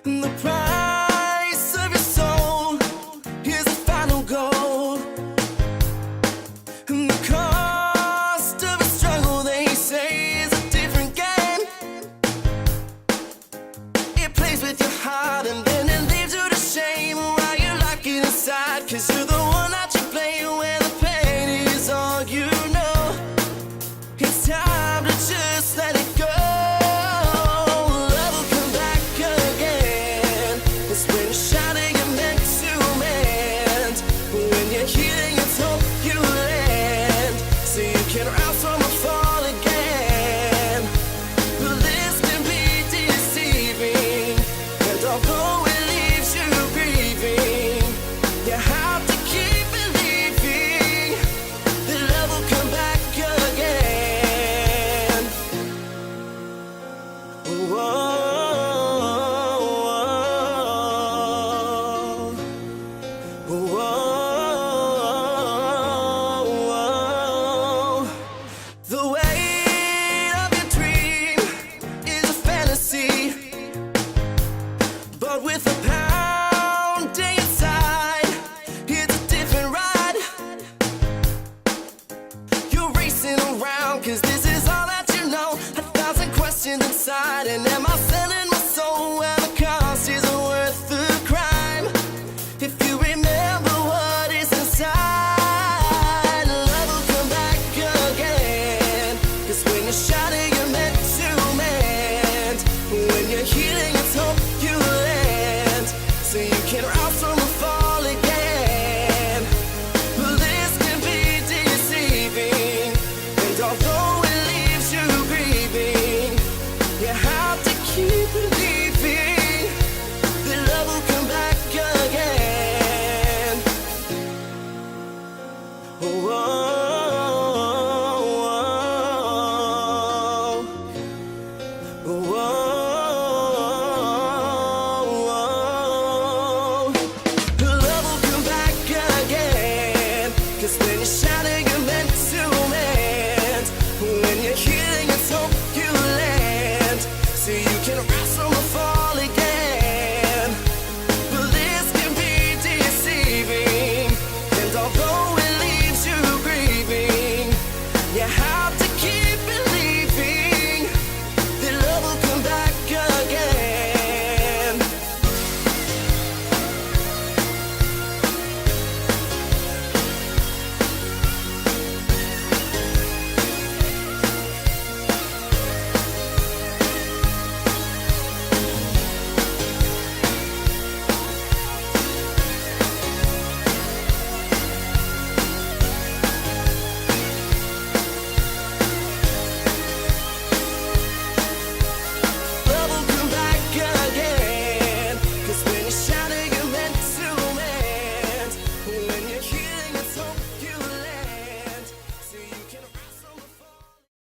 The price of your soul is the final goal. And the cost of a struggle, they say, is a different game. It plays with your heart and then it leaves you to shame while you lock it inside. 'Cause you're the one that you play when the pain is all you know. It's time to just let it go. Love will come back again. It's when you're shining, you're meant to mend. When you're healing, it's hope you land. So you can rise from a fall again. But this can be deceiving. And although it leaves you grieving, you have to keep believing that love will come back again. Whoa. Whoa. The weight of your dream is a fantasy, but with a pounding inside, it's a different ride. You're racing around 'cause this is all that you know. 1,000 questions inside, and am I selling my soul? Well, the cost is worth the crime. If you remember what is inside, love will come back again. 'Cause when you're shining, you're meant to mend. When you're healing, it's hope you land. So you can rise from